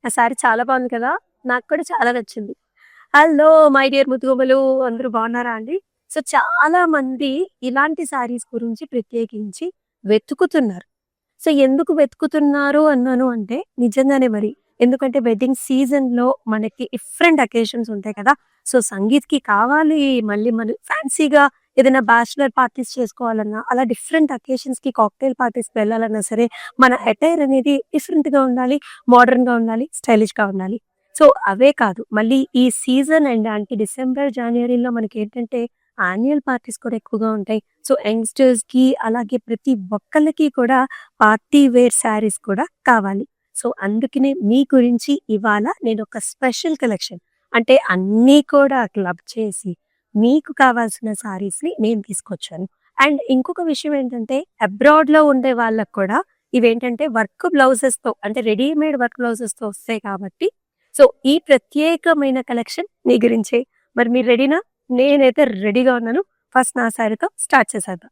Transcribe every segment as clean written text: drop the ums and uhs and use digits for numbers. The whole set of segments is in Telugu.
ఆ సారీ చాలా బాగుంది కదా! నాకు కూడా చాలా నచ్చింది. హలో మై డియర్ ముతుగుమ్మలు అందరూ బాగున్నారా అండి? సో, చాలా మంది ఇలాంటి సారీస్ గురించి ప్రత్యేకించి వెతుకుతున్నారు. సో, ఎందుకు వెతుకుతున్నారు అన్నాను అంటే నిజంగానే మరి. ఎందుకంటే వెడ్డింగ్ సీజన్‌లో మనకి డిఫరెంట్ అకేషన్స్ ఉంటాయి కదా! సో, సంగీత్‌కి కావాలి, మళ్ళీ మనం ఫ్యాన్సీగా ఏదైనా బ్యాచిలర్ పార్టీస్ చేసుకోవాలన్నా, అలా డిఫరెంట్ అకేషన్స్‌కి కాక్టైల్ పార్టీస్‌కి వెళ్ళాలన్నా సరే, మన అటైర్ అనేది డిఫరెంట్‌గా ఉండాలి, మోడర్న్‌గా ఉండాలి, స్టైలిష్‌గా ఉండాలి. సో, అవే కాదు మళ్ళీ ఈ సీజన్ ఎండ్ అంటే డిసెంబర్, జాన్యురీలో మనకేంటంటే యాన్యుయల్ పార్టీస్ కూడా ఎక్కువగా ఉంటాయి. సో, యంగ్‌స్టర్స్‌కి అలాగే ప్రతి ఒక్కళ్ళకి కూడా పార్టీ వేర్ శారీస్ కూడా కావాలి. సో, అందుకనే మీ గురించి ఇవాళ నేనొక స్పెషల్ కలెక్షన్ అంటే అన్నీ కూడా క్లబ్ చేసి మీకు కావాల్సిన శారీస్‌ని నేను తీసుకొచ్చాను. అండ్ ఇంకొక విషయం ఏంటంటే అబ్రాడ్‌లో ఉండే వాళ్ళకి కూడా ఇవేంటంటే వర్క్ బ్లౌజెస్‌తో అంటే రెడీమేడ్ వర్క్ బ్లౌజెస్‌తో వస్తాయి కాబట్టి సో, ఈ ప్రత్యేకమైన కలెక్షన్ మీ గురించే. మరి మీరు రెడీనా? నేనైతే రెడీగా ఉన్నాను. ఫస్ట్ నా శారీతో స్టార్ట్ చేసేద్దాం.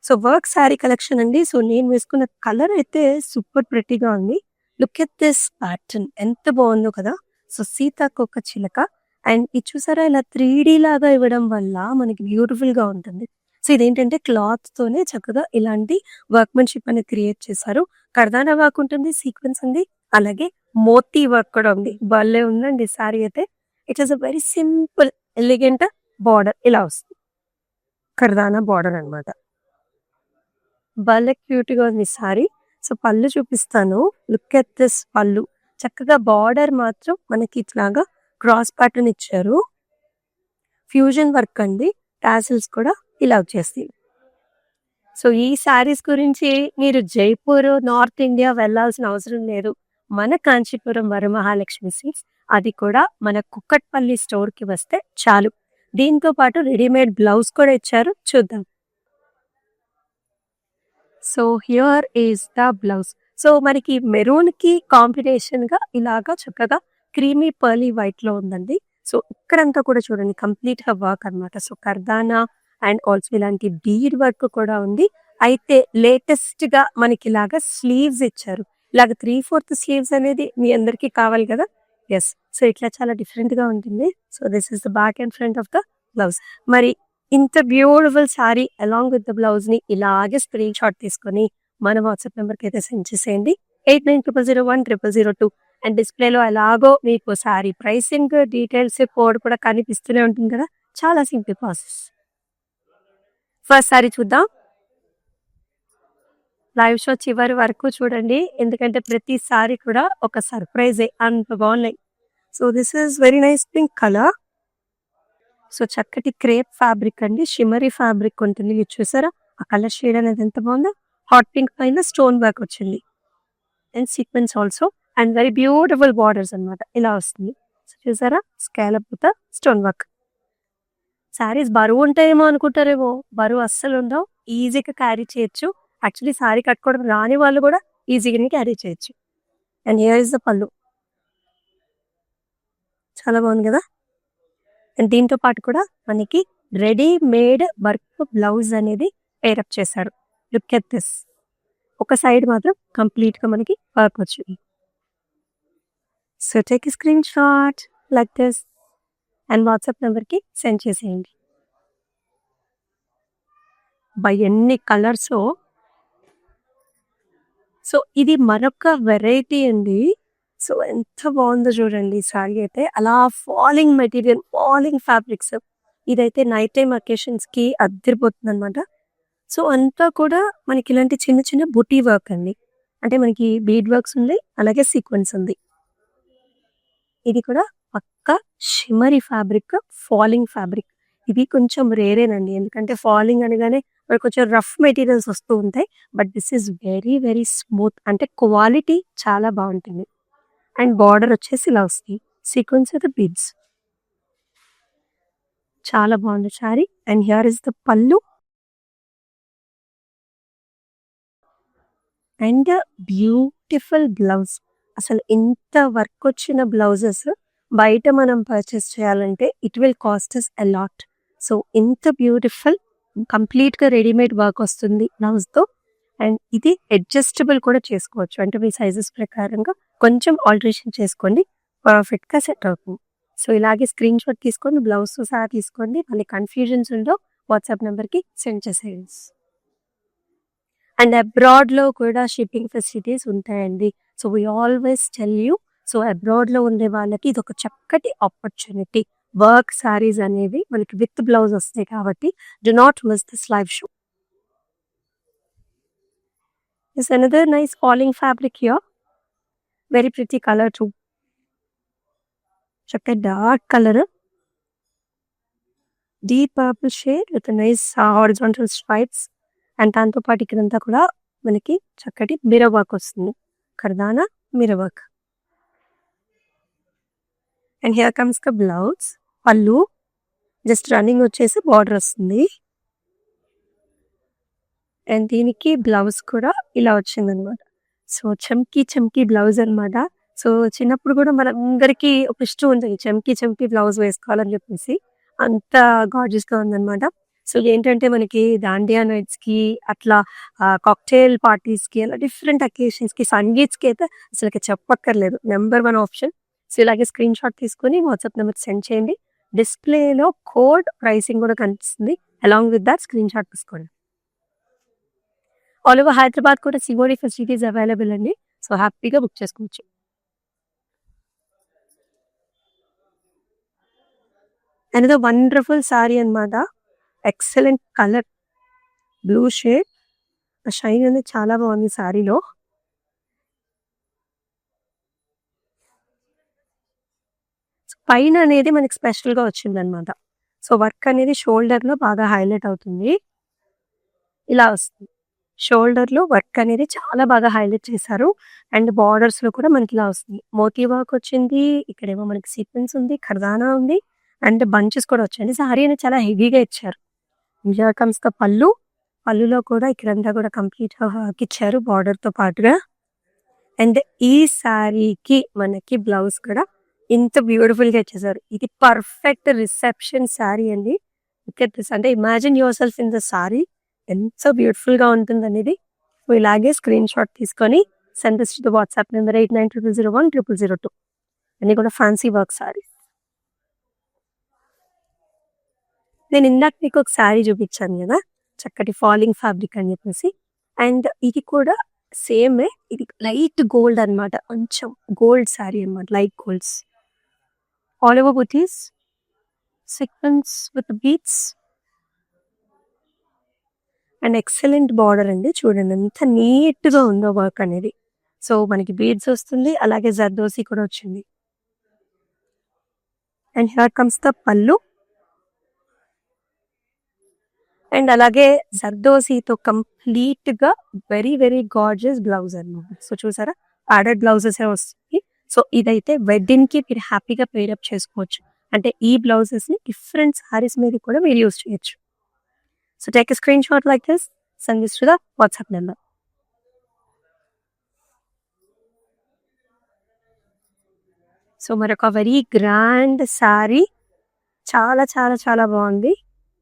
సో, వర్క్ శారీ కలెక్షన్ అండి. సో, నేను వేసుకున్న కలర్ అయితే సూపర్ ప్రెట్టీగా ఉంది. లుక్ ఎట్ దిస్ ప్యాటర్న్ ఎంత బావుందో కదా! సో, సీతాకోక చిలక అండ్ ఇది చూసారా ఇలా 3 లాగా ఇవ్వడం వల్ల మనకి బ్యూటిఫుల్‌గా ఉంటుంది. సో, ఇదేంటంటే క్లాత్‌తోనే చక్కగా ఇలాంటి వర్క్‌మెన్‌షిప్ అనేది క్రియేట్ చేశారు. కర్దానా వర్క్ ఉంటుంది, సీక్వెన్స్ ఉంది. అలాగే మోతీ వర్క్ కూడా ఉంది. భలే ఉందండి శారీ అయితే. It is a very simple elegant border ఇలా వస్తుంది. కర్దానా బోర్డర్ అన్నమాట. భలే క్యూట్‌గా ఉంది సారీ. సో, పళ్ళు చూపిస్తాను. లుక్ ఎట్ దిస్ పళ్ళు. చక్కగా బార్డర్ మాత్రం మనకి ఇట్లాగా క్రాస్ ప్యాటర్న్ ఇచ్చారు. ఫ్యూజన్ వర్క్ అండి. టాసిల్స్ కూడా ఇలా వచ్చేస్తాయి. సో, ఈ శారీస్ గురించి మీరు జైపూర్, నార్త్ ఇండియా వెళ్ళాల్సిన అవసరం లేదు. మన కాంచీపురం వరమహాలక్ష్మి సిల్క్స్ అది కూడా మన కుక్కట్పల్లి స్టోర్‌కి వస్తే చాలు. దీంతో పాటు రెడీమేడ్ బ్లౌజ్ కూడా ఇచ్చారు. చూద్దాం. So, here is the blouse. So, మనకి మెరూన్‌కి కాంబినేషన్‌గా ఇలాగా చక్కగా క్రీమీ పర్లీ వైట్‌లో ఉందండి. సో, ఇక్కడంతా కూడా చూడండి కంప్లీట్‌గా వర్క్ అన్నమాట. సో, కర్దానా అండ్ ఆల్సో ఇలాంటి బీడ్ వర్క్ కూడా ఉంది. అయితే లేటెస్ట్‌గా మనకిలాగా స్లీవ్స్ ఇచ్చారు. ఇలాగ 3/4 స్లీవ్స్ అనేది మీ అందరికీ కావాలి కదా! యెస్. సో, ఇట్లా చాలా డిఫరెంట్‌గా ఉంటుంది. So, this is the back and front of the blouse. మరి ఇంత beautiful sorry along with the బ్లౌజ్‌ని ఇలాగే స్క్రీన్ షాట్ తీసుకొని మన వాట్సాప్ నంబర్‌కైతే సెండ్ చేసేయండి. 8900010002 అండ్ డిస్‌ప్లేలో ఎలాగో మీకు సారీ ప్రైసింగ్ డీటెయిల్స్ కోడ్ కూడా కనిపిస్తూనే ఉంటుంది కదా! చాలా సింపుల్ ప్రాసెస్. ఫస్ట్ సారీ చూద్దాం. లైవ్ షో చివరి వరకు చూడండి. ఎందుకంటే ప్రతి సారీ కూడా ఒక సర్ప్రైజే అంత బాగున్నాయి. So, this is very nice pink colour. So, చక్కటి క్రేప్ ఫ్యాబ్రిక్ అండి. షిమ్మరీ ఫ్యాబ్రిక్ ఉంటుంది. ఇది చూసారా? ఆ కలర్ షేడ్ అనేది ఎంత బాగుందో. హాట్ పింక్ పైన స్టోన్ వర్క్ వచ్చింది. And sequence also and very beautiful borders అన్నమాట. ఇలా వస్తుంది. సో, చూసారా? Scallop with stone work. Saris బరువు ఉంటాయేమో అనుకుంటారేమో. బరువు అస్సలు ఉండవు. ఈజీగా క్యారీ చేయొచ్చు. యాక్చువల్లీ శారీ కట్టుకోవడం రాని వాళ్ళు కూడా ఈజీగానే క్యారీ చేయొచ్చు. అండ్ హియర్ ఇస్ ద పల్లు. చాలా బాగుంది కదా! అండ్ దీంతో పాటు కూడా మనకి రెడీమేడ్ వర్క్ బ్లౌజ్ అనేది పేరప్ చేశారు. Look at this. ఒక సైడ్ మాత్రం కంప్లీట్‌గా మనకి వర్క్ వచ్చింది. So, take a screen shot like this and WhatsApp నంబర్‌కి సెండ్ చేసేయండి. అబ్బా! ఎన్ని కలర్సో. సో, ఇది మరొక వెరైటీ అండి. సో, ఎంత బాగుందో చూడండి ఈ సారీ అయితే. అలా ఫాలింగ్ మెటీరియల్, ఫాలింగ్ ఫ్యాబ్రిక్స్. ఇదైతే నైట్ టైమ్ అకేషన్స్‌కి అద్దిరిపోతుందనమాట. సో, అంతా కూడా మనకి ఇలాంటి చిన్న చిన్న బుటీ వర్క్ అండి. అంటే మనకి బీడ్ వర్క్స్ ఉన్నాయి. అలాగే సీక్వెన్స్ ఉంది. ఇది కూడా పక్కా షిమ్మరీ ఫ్యాబ్రిక్, ఫాలింగ్ ఫ్యాబ్రిక్. ఇది కొంచెం రేరేనండి. ఎందుకంటే ఫాలింగ్ అనగానే మనకు కొంచెం రఫ్ మెటీరియల్స్ వస్తూ ఉంటాయి. But this is very very smooth. అంటే క్వాలిటీ చాలా బావుంటుంది. అండ్ బార్డర్ వచ్చేసి ఇలా వస్తుంది. Sequence with beads. చాలా బాగుంది sari. And here is the pallu. And beautiful blouse. అసలు ఇంత వర్క్ వచ్చిన బ్లౌజెస్ బయట మనం పర్చేస్ చేయాలంటే it will cost us a lot. So, ఇంత బ్యూటిఫుల్ కంప్లీట్‌గా రెడీమేడ్ వర్క్ వస్తుంది బ్లౌజ్‌తో. అండ్ ఇది అడ్జస్టబుల్ కూడా చేసుకోవచ్చు. అంటే మీ సైజెస్ ప్రకారంగా కొంచెం ఆల్టరేషన్ చేసుకోండి. పర్ఫెక్ట్‌గా సెట్ అవుతుంది. సో, ఇలాగే స్క్రీన్ షాట్ తీసుకొని బ్లౌజ్‌తో సహా తీసుకోండి. మళ్ళీ కన్‌ఫ్యూజన్స్ ఉండవు. వాట్సాప్ నంబర్‌కి సెండ్ చేసేయండి. అండ్ అబ్రాడ్‌లో కూడా షిప్పింగ్ ఫెసిలిటీస్ ఉంటాయండి. So, we always tell you. So, అబ్రాడ్‌లో ఉండే వాళ్ళకి ఇదొక చక్కటి ఆపర్చునిటీ. వర్క్ శారీస్ అనేవి మనకి విత్ బ్లౌజ్ వస్తాయి కాబట్టి do not miss this live show. There's another nice falling fabric here. Very pretty color too. చక్కటి dark colour. Deep purple shade with nice horizontal stripes. And దాంతో పాటు ఇక్కడంతా కూడా మనకి చక్కటి మిర్రర్ వర్క్ వస్తుంది. కర్దానా mirror work. And here comes the blouse. Pallu just running వచ్చేసి బార్డర్ వస్తుంది. అండ్ దీనికి బ్లౌజ్ కూడా ఇలా వచ్చిందనమాట. సో, చమ్కీ బ్లౌజ్ అనమాట. సో, చిన్నప్పుడు కూడా మనందరికీ ఒక ఇష్టం ఉంటుంది. చమ్కీ బ్లౌజ్ వేసుకోవాలని చెప్పేసి. అంత గార్జియస్‌గా ఉందనమాట. సో, ఏంటంటే మనకి దాండియా నైట్స్‌కి అట్లా కాక్టైల్ పార్టీస్‌కి అలా డిఫరెంట్ అకేషన్స్‌కి, సంగీత్స్‌కి అయితే అసలకి చెప్పక్కర్లేదు. Number 1 option. సో, ఇలాగే స్క్రీన్ షాట్ తీసుకొని వాట్సాప్ నెంబర్‌కి సెండ్ చేయండి. డిస్‌ప్లేలో కోడ్, ప్రైసింగ్ కూడా కనిపిస్తుంది. Along with that screen shot తీసుకోండి. ఆల్ ఓవర్ హైదరాబాద్ కూడా సిఓడి ఫెసిలిటీస్ అవైలబుల్ అండి. సో, హ్యాపీగా బుక్ చేసుకోవచ్చు. అనదర్ వండర్‌ఫుల్ సారీ అనమాట. Excellent colour. Blue shade. ఆ షైన్ అనేది చాలా బాగుంది సారీలో. పైన అనేది మనకి స్పెషల్‌గా వచ్చిందనమాట. సో, వర్క్ అనేది షోల్డర్‌లో బాగా హైలైట్ అవుతుంది. ఇలా వస్తుంది. షోల్డర్‌లో వర్క్ అనేది చాలా బాగా హైలైట్ చేశారు. అండ్ బార్డర్స్‌లో కూడా మనకి ఇలా వస్తుంది. మోతీ వర్క్ వచ్చింది. ఇక్కడేమో మనకి సీక్వెన్స్ ఉంది. కర్దానా ఉంది. అండ్ బంచెస్ కూడా వచ్చాయండి. సారీ అనేది చాలా హెవీగా ఇచ్చారు. హియర్ కమ్స్ ద పళ్ళు. పళ్ళులో కూడా ఇక్కడంతా కూడా కంప్లీట్‌గా వర్క్ ఇచ్చారు బార్డర్‌తో పాటుగా. అండ్ ఈ సారీకి మనకి బ్లౌజ్ కూడా ఇంత బ్యూటిఫుల్‌గా ఇచ్చేసారు. ఇది పర్ఫెక్ట్ రిసెప్షన్ సారీ అండి. Look at this. అంటే imagine yourself in the sari. ఎంత బ్యూటిఫుల్‌గా ఉంటుందనేది. సో, ఇలాగే స్క్రీన్ షాట్ తీసుకొని send this to the WhatsApp number 8900010002. అన్నీ కూడా ఫ్యాన్సీ వర్క్ సారీస్. నేను ఇందాక మీకు ఒక సారీ చూపించాను కదా! చక్కటి ఫాలింగ్ ఫ్యాబ్రిక్ అని చెప్పేసి. అండ్ ఇది కూడా సేమే. ఇది లైట్ గోల్డ్ అనమాట. కొంచెం గోల్డ్ సారీ అనమాట. Light golds. All over butis. Sequence with beads. And excellent border అండి. చూడండి ఎంత నీట్‌గా ఉందో వర్క్ అనేది. సో, మనకి బీడ్స్ వస్తుంది. అలాగే జర్దోసి కూడా వచ్చింది. And here comes the pallu. And అలాగే జర్దోసితో కంప్లీట్‌గా వెరీ గార్జియస్ బ్లౌజ్ అనమాట. సో, చూసారా? ప్యాడెడ్ బ్లౌజెసే వస్తాయి. సో, ఇదైతే వెడ్డింగ్‌కి మీరు హ్యాపీగా పెయిరప్ చేసుకోవచ్చు. అంటే ఈ బ్లౌజెస్‌ని డిఫరెంట్ సారీస్ మీద కూడా మీరు యూజ్ చేయొచ్చు. So, take a screen shot like this. Send this to the WhatsApp number. So, మరొక వెరీ గ్రాండ్ సారీ. చాలా బాగుంది.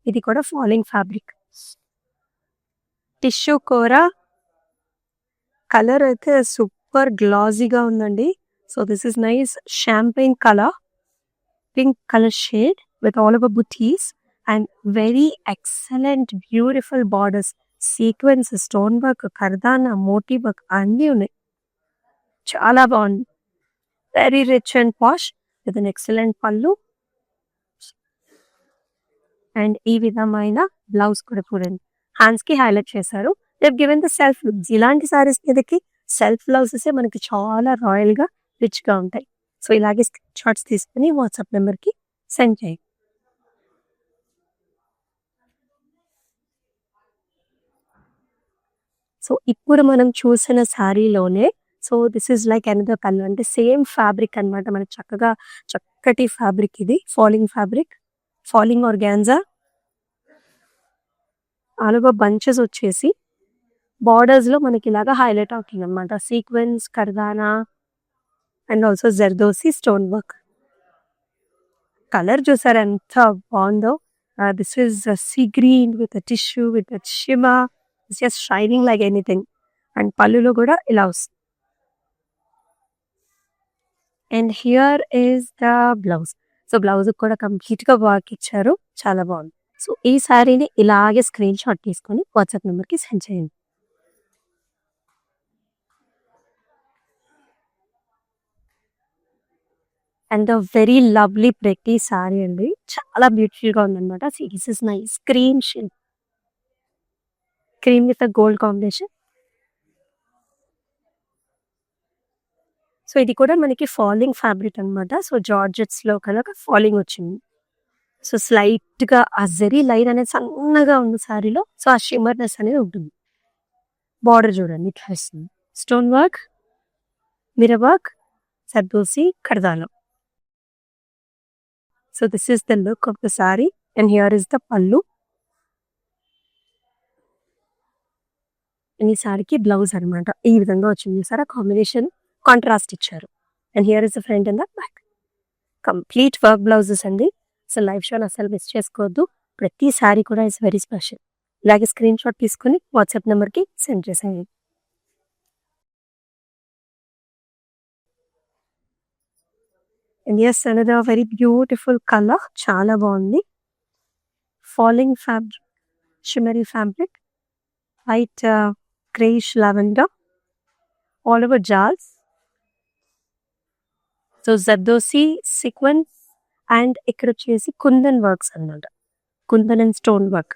ఇది కూడా ఫాలింగ్ ఫ్యాబ్రిక్. టిష్యూ కూర. కలర్ అయితే సూపర్ గ్లాజీగా ఉందండి. So, this is nice champagne colour. Pink colour shade with all over బూటీస్ and very excellent beautiful borders. Sequence, stone work, కర్దానా, మోతీ వర్క్ అన్నీ ఉన్నాయి. చాలా బాగుంది. Very rich and posh with an excellent పళ్ళు. అండ్ ఈ విధమైన బ్లౌజ్ కూడా చూడండి. హ్యాండ్స్‌కి హైలైట్ చేశారు. They have given the self looks. ఇలాంటి సారీస్ మీదకి సెల్ఫ్ బ్లౌజెసే మనకి చాలా రాయల్‌గా, రిచ్‌గా ఉంటాయి. సో, ఇలాగే స్క్రీన్ షాట్స్ తీసుకొని వాట్సాప్ నంబర్‌కి సెండ్ చేయండి. సో, ఇప్పుడు మనం చూసిన సారీలోనే so, this is like another colour. అంటే సేమ్ ఫ్యాబ్రిక్ అనమాట. మనకి చక్కటి ఫ్యాబ్రిక్ ఇది. Falling fabric. Falling organza. All over bunches వచ్చేసి బార్డర్స్‌లో మనకి ఇలాగా హైలైట్ అవుతుందన్నమాట. సీక్వెన్స్, కర్దానా and also zardozi stone work. Colour చూసారా ఎంత బాగుందో. This is sea green with tissue with shimmer. It's just shining like anything. And పళ్ళులో కూడా ఇలా వస్తుంది. And here is the blouse. So blouse కూడా కంప్లీట్ గా వర్క్ ఇచ్చారు, చాలా బాగుంది. సో ఈ శారీని ఇలాగే స్క్రీన్ షాట్ తీసుకొని వాట్సాప్ నెంబర్ కి సెండ్ చేయండి. And very lovely pretty sari అండి, చాలా బ్యూటిఫుల్ గా ఉందన్నమాట. This is nice cream shade, cream with gold combination. So ఇది కూడా మనకి ఫాలింగ్ ఫ్యాబ్రిక్ అన్నమాట. సో జార్జెట్స్ లో కనుక ఫాలింగ్ వచ్చింది. సో స్లైట్ గా ఆ జెరీ లైన్ అనేది సన్నగా ఉంది శారీలో. సో ఆ షిమ్మర్నెస్ అనేది ఉంటుంది. బార్డర్ చూడండి ఇట్లా వస్తుంది. స్టోన్ వర్క్, మిర్రర్ వర్క్, సర్దోసి, కడదాలం. So this is the look of the sari and here is the pallu. ఈ శారీకి బ్లౌజ్ అన్నమాట ఈ విధంగా వచ్చింది. సార్ కాంబినేషన్ కాంట్రాస్ట్ ఇచ్చారు. And here is the front and the back. Complete work blouses అండి. సో లైవ్ షోని అసలు మిస్ చేసుకోవద్దు. ప్రతి శారీ కూడా ఇస్ వెరీ స్పెషల్. ఇలాగే స్క్రీన్ షాట్ తీసుకొని వాట్సాప్ నెంబర్కి సెండ్ చేసేయండి. And is another very beautiful colour, చాలా బాగుంది. Falling fabric, shimmery fabric, white greyish lavender, all over జాల్స్. సో జర్దోసి సీక్వెన్స్ అండ్ ఇక్కడ వచ్చేసి కుందన్ వర్క్స్ అన్నమాట. Kundan and stone work.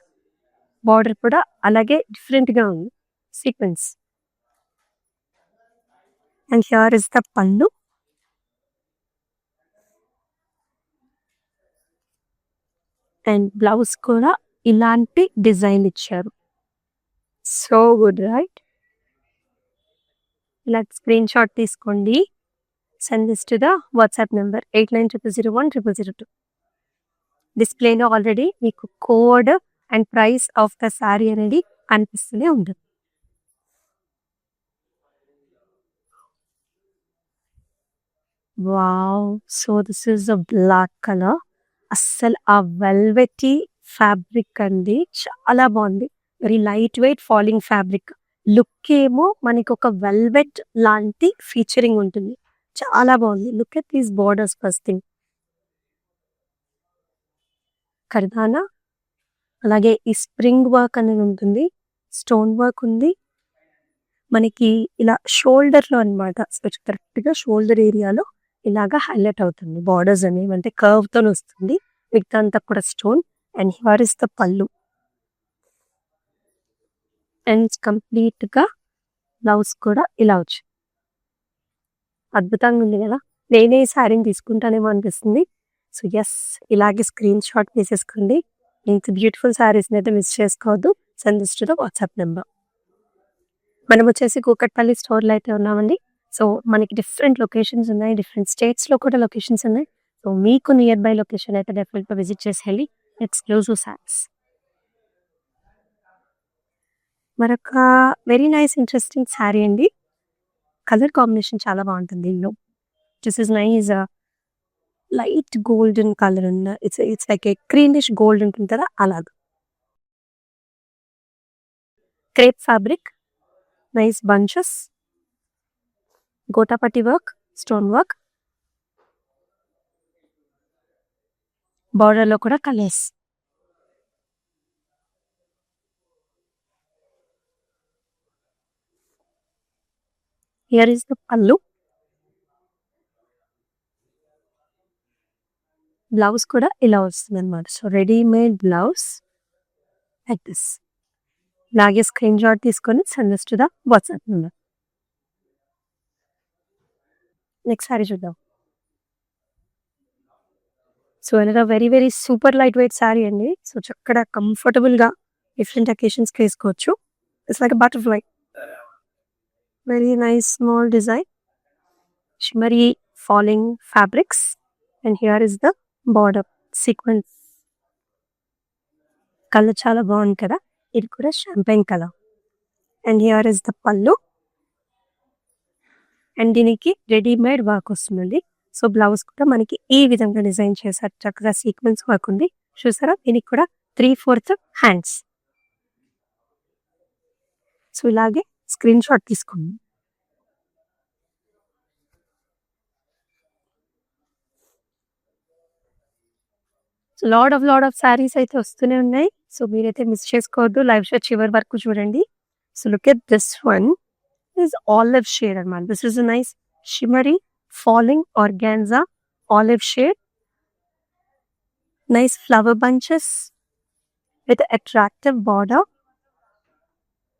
Border కూడా అలాగే డిఫరెంట్ గా ఉంది, sequence. And here is the pallu. And blouse కూడా ఇలాంటి డిజైన్ ఇచ్చారు. So good right. ఇలా స్క్రీన్ షాట్ తీసుకోండి. Send this to the WhatsApp number 8900010002. డిస్ప్లేలో ఆల్రెడీ మీకు code and price of the sari అనేది కనిపిస్తూనే ఉంటుంది. Wow, so this is a black colour. అస్సలు ఆ వెల్వెటీ ఫ్యాబ్రిక్ అండి, చాలా బాగుంది. Very light weight falling fabric. Look ఏమో మనకి ఒక వెల్వెట్ లాంటి ఫీచరింగ్ ఉంటుంది, చాలా బాగుంది. Look at these borders. First thing కర్దానా, అలాగే ఈ స్ప్రింగ్ వర్క్ అనేది ఉంటుంది, స్టోన్ వర్క్ ఉంది మనకి ఇలా షోల్డర్ లో అనమాట. కరెక్ట్ గా షోల్డర్ ఏరియాలో ఇలాగా హైలైట్ అవుతుంది. బార్డర్స్ అనేవి అంటే కర్వ్ తో వస్తుంది, మిగతా అంతా కూడా stone. And here is the pallu. And complete గా బ్లౌజ్ కూడా ఇలా వచ్చింది. అద్భుతంగా ఉంది కదా. నేనే ఈ శారీని తీసుకుంటానేమో అనిపిస్తుంది. సో ఎస్, ఇలాగే స్క్రీన్ షాట్ తీసేసుకోండి. ఇంత బ్యూటిఫుల్ శారీస్ని అయితే మిస్ చేసుకోవద్దు. Send this to the WhatsApp number. మనం వచ్చేసి కూకట్పల్లి స్టోర్లో అయితే ఉన్నామండి. సో మనకి డిఫరెంట్ లొకేషన్స్ ఉన్నాయి, డిఫరెంట్ స్టేట్స్లో కూడా లొకేషన్స్ ఉన్నాయి. సో మీకు నియర్ బై లొకేషన్ అయితే డెఫినెట్గా విజిట్ చేసి వెళ్ళి ఎక్స్క్లూజివ్ శారీస్. మరొక వెరీ నైస్ ఇంట్రెస్టింగ్ శారీ అండి. కలర్ కాంబినేషన్ చాలా బాగుంటుంది. దీనిలో this is nice light golden colour ఉన్న, it's like a greenish gold ఉంటుంది కదా, అలాగా. క్రేప్ ఫ్యాబ్రిక్, నైస్ బంచెస్, గోటాపట్టి వర్క్, స్టోన్ వర్క్, బార్డర్లో కూడా colours. Here is the pallu. Blouse కూడా ఇలా వస్తుంది అనమాట. So readymade blouse like this. ఇలాగే స్క్రీన్ షాట్ తీసుకొని send to the WhatsApp number. Next sari చూద్దాం. సో అనగా very very super light weight sari అండి. సో చక్కగా కంఫర్టబుల్గా డిఫరెంట్ అకేషన్స్కి వేసుకోవచ్చు. It's like butterfly, very nice small design, shimmery falling fabrics. And here is the border sequence. Colour చాలా బాగుంది కదా, ఇది కూడా champagne colour. And here is the pallu. And దీనికి రెడీమేడ్ వర్క్ వస్తుంది. సో బ్లౌజ్ కూడా మనకి ఈ విధంగా డిజైన్ చేశారు, చక్కగా సీక్వెన్స్ వర్క్ ఉంది చూసారా. దీనికి కూడా 3/4 హ్యాండ్స్. సో ఇలాగే స్క్రీన్ షాట్ తీసుకోండి. లాట్ ఆఫ్ శారీస్ అయితే వస్తూనే ఉన్నాయి. సో మీరైతే మిస్ చేసుకోవద్దు. లైవ్ షో చివరి వరకు చూడండి. So look at this one. This olive shade అన్నమాట. This is a nice shimmery falling organza olive shade. Nice flower bunches with attractive border,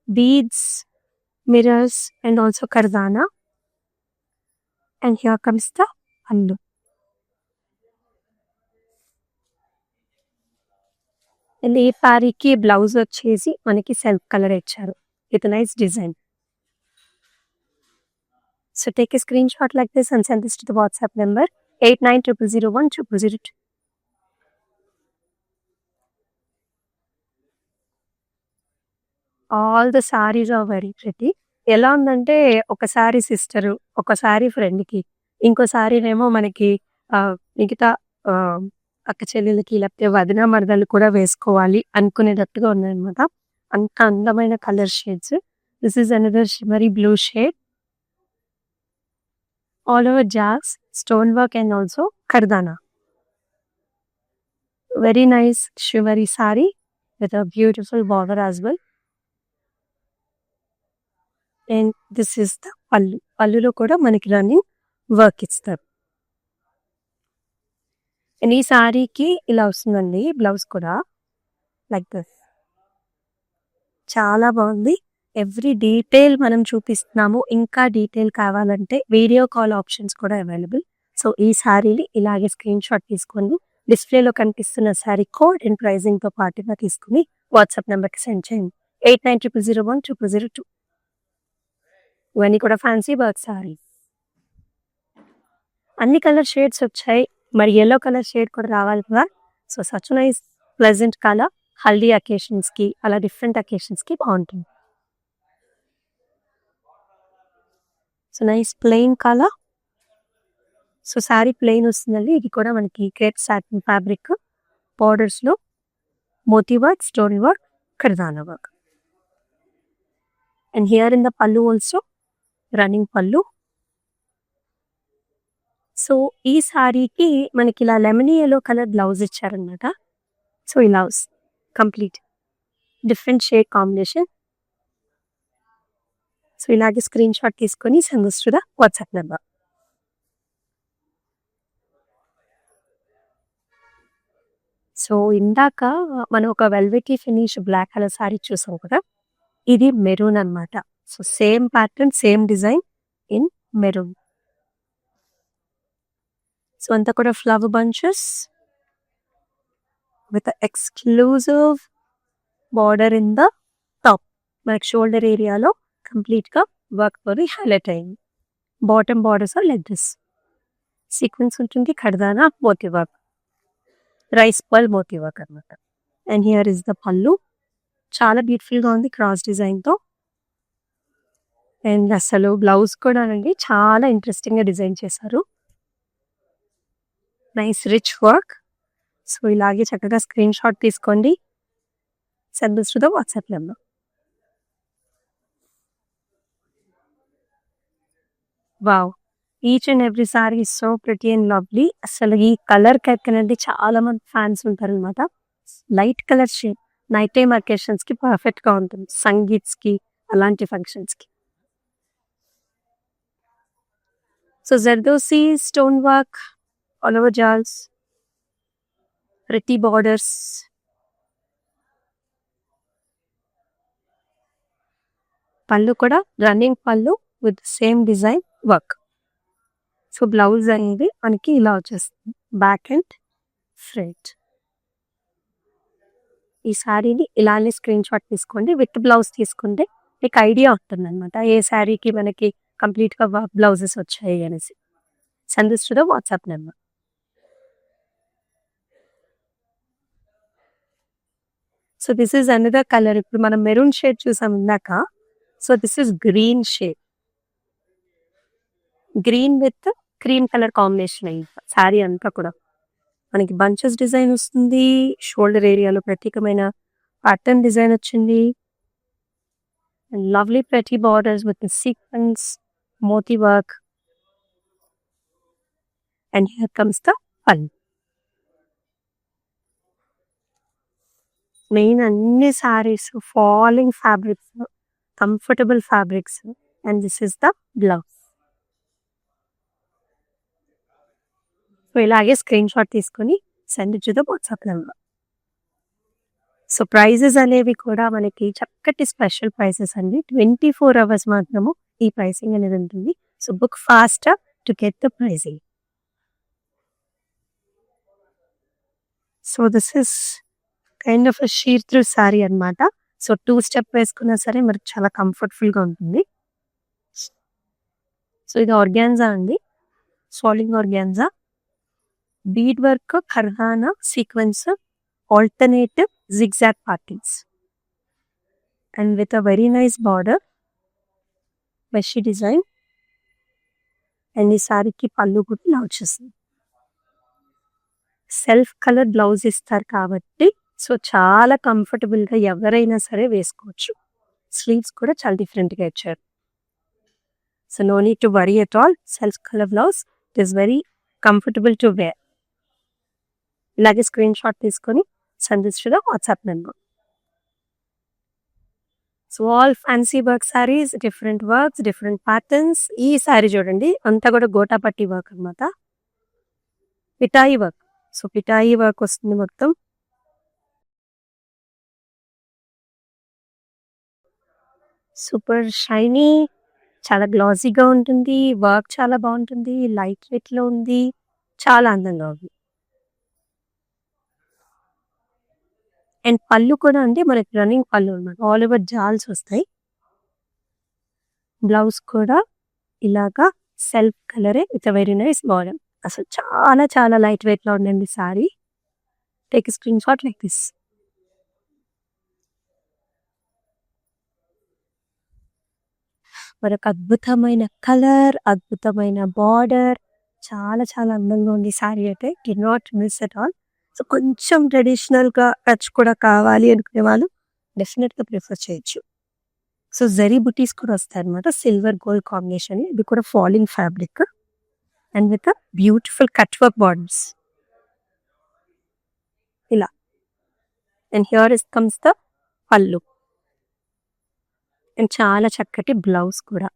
beads, mirrors, and also kardana. And here comes the pallu. And ఈ సారీకి బ్లౌజ్ వచ్చేసి మనకి సెల్ఫ్ కలర్ ఇచ్చారు with a nice design. So take a screenshot like this and send this to the WhatsApp number 8900010002. All the saris are very pretty. ఎలా ఉందంటే ఒక సారీ సిస్టరు, ఒక సారీ ఫ్రెండ్‌కి, ఇంకో సారీనేమో మనకి మిగతా అక్క చెల్లెలకి లేకపోతే వదిన, మరదళ్ళు కూడా వేసుకోవాలి అనుకునేటట్టుగా ఉన్నాయన్నమాట. అంత అందమైన colour shades. This is another shimmery blue shade. All over జాస్, స్టోన్ వర్క్ అండ్ ఆల్సో కర్దానా. Very nice shimmery sari with a beautiful border as well. And this is the pallu. పల్లులో కూడా మనకి రన్నింగ్ వర్క్ ఇస్తారు. అండ్ ఈ సారీకి ఇలా వస్తుందండి బ్లౌజ్ కూడా లైక్ దిస్. చాలా బాగుంది. ఎవ్రీ డీటెయిల్ మనం చూపిస్తున్నాము. ఇంకా డీటెయిల్ కావాలంటే వీడియో కాల్ ఆప్షన్స్ కూడా అవైలబుల్. సో ఈ సారీని ఇలాగే స్క్రీన్ షాట్ తీసుకొని డిస్ప్లేలో కనిపిస్తున్న సారీ కోడ్ అండ్ ప్రైజింగ్తో పాటుగా తీసుకుని వాట్సాప్ నెంబర్కి సెండ్ చేయండి 8900010002. ఇవన్నీ కూడా ఫ్యాన్సీ వర్క్ సారీ. అన్ని కలర్ షేడ్స్ వచ్చాయి. మరి యెల్లో కలర్ షేడ్ కూడా రావాలి కదా. So such nice pleasant colour. Haldi అకేషన్స్కి అలా డిఫరెంట్ అకేషన్స్కి బాగుంటుంది. So nice plain colour. So sari plain వస్తుందండి. ఇది కూడా మనకి క్రేప్ సాటిన్ ఫ్యాబ్రిక్. బార్డర్స్లో మోతీ వర్క్, స్టోన్ వర్క్, కర్దానా work. And here in the pallu also running pallu. So ఈ సారీకి మనకి ఇలా లెమనీ యెల్లో కలర్ బ్లౌజ్ ఇచ్చారనమాట. సో ఇలా వస్తుంది complete different shade combination. So ఇలాగే స్క్రీన్ షాట్ తీసుకొని send this to the WhatsApp number. So ఇందాక మనం ఒక velvety finish black colour sari చూసాం కదా. ఇది మెరూన్ అన్నమాట. So same pattern, same design in maroon. So అంతా కూడా flower bunches with exclusive border in the top. మనకి షోల్డర్ ఏరియాలో కంప్లీట్గా వర్క్ తోని హైలైట్ అయింది. Bottom borders like this. Sequence ఉంటుంది, కర్దానా మోతీ వర్క్, రైస్ పర్ల్ మోతీ వర్క్ అనమాట. అండ్ హియర్ ఇస్ ద పల్లు. చాలా బ్యూటిఫుల్గా ఉంది క్రాస్ డిజైన్తో. అండ్ అసలు బ్లౌజ్ కూడా అండి చాలా ఇంట్రెస్టింగ్గా డిజైన్ చేశారు. Nice rich work. సో ఇలాగే చక్కగా స్క్రీన్ షాట్ తీసుకోండి. Send this to the WhatsApp number. Wow, each and every sari is so pretty and lovely. అసలు ఈ కలర్ అనేది చాలా మంది ఫ్యాన్స్ ఉంటారు అనమాట. Light colour shade night time అకేషన్స్కి పర్ఫెక్ట్గా ఉంటుంది, సంగీత్స్కి అలాంటి ఫంక్షన్స్కి. So zardozi stone work all over jars, pretty borders. Pallu కూడా running pallu with same design work. So blouse అనేది మనకి ఇలా వచ్చేస్తుంది, బ్యాక్ అండ్ ఫ్రంట్. ఈ శారీని ఇలానే స్క్రీన్ షాట్ తీసుకోండి. విత్ బ్లౌజ్ తీసుకుంటే మీకు ఐడియా ఉంటుంది అనమాట ఏ శారీకి మనకి కంప్లీట్గా బ్లౌజెస్ వచ్చాయి అనేసి. Send this to the WhatsApp number. So this is another colour. ఇప్పుడు మనం మెరూన్ షేడ్ చూసాం ఇందాక. So this is green shade. Green with cream colour combination అయింది శారీ అంతా కూడా. మనకి బంచెస్ డిజైన్ వస్తుంది. షోల్డర్ ఏరియాలో ప్రత్యేకమైన ప్యాటర్న్ డిజైన్ వచ్చింది. and lovely pretty borders with the sequins, moti work. And here comes the pallu. Main అన్ని sarees falling fabrics, comfortable fabrics, and this is the blouse. So ఇలాగే స్క్రీన్ షాట్ తీసుకొని send to the WhatsApp number. So prices అనేవి కూడా మనకి చక్కటి స్పెషల్ ప్రైసెస్ అండి. 24 hours మాత్రము ఈ ప్రైసింగ్ అనేది ఉంటుంది. So book fast to get the pricing. So this is kind of sheer through sari అనమాట. సో 2 స్టెప్ వేసుకున్నా సరే మనకి చాలా కంఫర్టబుల్గా ఉంటుంది. సో ఇది ఆర్గాన్జా అండి, సాలింగ్ ఆర్గాన్జా, బీడ్ వర్క్, కర్హానా sequence, alternative zigzag patterns, and with a very nice border, mesh design, and ఈ సారీకి పళ్ళు కూడా ఇలా వచ్చేసింది. సెల్ఫ్ కలర్ బ్లౌజ్ ఇస్తారు కాబట్టి సో చాలా కంఫర్టబుల్గా ఎవరైనా సరే వేసుకోవచ్చు. స్లీవ్స్ కూడా చాలా డిఫరెంట్గా ఇచ్చారు. So no need to worry at all. Self colour blouse it is very comfortable to wear. ఇలాగే స్క్రీన్ షాట్ తీసుకొని send this to the WhatsApp number. So all fancy work sarees, different works, different patterns. ఈ సారీ చూడండి అంతా కూడా గోటాపట్టి వర్క్ అనమాట, పిటాయి వర్క్. సో పిటాయి వర్క్ వస్తుంది మొత్తం. సూపర్ షైనీ, చాలా గ్లాసీగా ఉంటుంది. వర్క్ చాలా బాగుంటుంది, లైట్ వెయిట్లో ఉంది, చాలా అందంగా ఉంది. అండ్ పళ్ళు కూడా అంటే మనకి రన్నింగ్ పళ్ళు అనమాట, ఆల్ ఓవర్ జాల్స్ వస్తాయి. బ్లౌజ్ కూడా ఇలాగా సెల్ఫ్ కలరే విత్ వెరీ నైస్ బార్డర్. అసలు చాలా చాలా లైట్ వెయిట్లో ఉండండి sorry. Take screen shot like this. మరొక అద్భుతమైన కలర్, అద్భుతమైన బార్డర్, చాలా చాలా అందంగా ఉంది సారీ అయితే. Did not miss at all. So కొంచెం ట్రెడిషనల్గా టచ్ కూడా కావాలి అనుకునే వాళ్ళు డెఫినెట్గా ప్రిఫర్ చేయొచ్చు. సో జరీ బుటీస్ కూడా వస్తాయి అనమాట, సిల్వర్ గోల్డ్ కాంబినేషన్. ఇది కూడా falling fabric and with beautiful cut work borders ఇలా. And here is comes the pallu and చాలా చక్కటి బ్లౌజ్ కూడా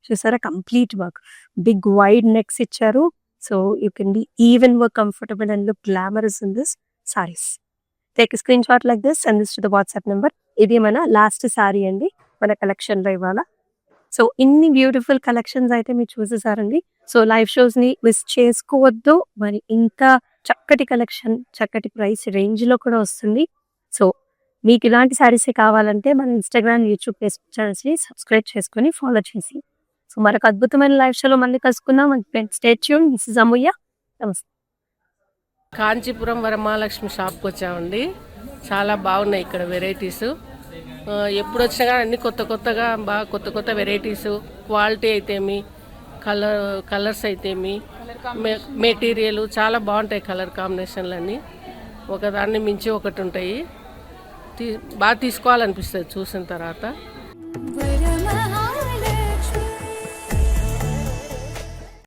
చూసారా, complete work. Big wide necks ఇచ్చారు. So you can be even more comfortable and look glamorous in this sarees. Take a screenshot like this, send this to the WhatsApp number. ఇది మన లాస్ట్ సారీ అండి మన కలెక్షన్లో ఇవాళ. సో ఇన్ని బ్యూటిఫుల్ కలెక్షన్స్ అయితే మీరు చూసేసారండి. సో లైవ్ షోస్ని మిస్ చేసుకోవద్దు. మరి ఇంకా చక్కటి కలెక్షన్, చక్కటి ప్రైస్ రేంజ్లో కూడా వస్తుంది. సో మీకు ఇలాంటి శారీసే కావాలంటే మన ఇన్స్టాగ్రామ్, యూట్యూబ్, ఫేస్బుక్ ఛానల్స్ని సబ్స్క్రైబ్ చేసుకొని ఫాలో చేసి. సో మరొక అద్భుతమైన లైవ్ షోలో మళ్ళీ కలుసుకుందాం. Stay tune. దిస్ ఇస్ అమూల్య. నమస్తే. కాంచీపురం వరమహాలక్ష్మి షాప్కి వచ్చామండి. చాలా బాగున్నాయి ఇక్కడ వెరైటీస్. ఎప్పుడు వచ్చినా కానీ అన్ని కొత్త కొత్తగా బాగా కొత్త కొత్త వెరైటీస్, క్వాలిటీ అయితేమి, కలర్స్ అయితేమి, మెటీరియల్ చాలా బాగుంటాయి. కలర్ కాంబినేషన్లు అన్నీ ఒకదాన్ని మించి ఒకటి ఉంటాయి. బాగా తీసుకోవాలనిపిస్తుంది చూసిన తర్వాత.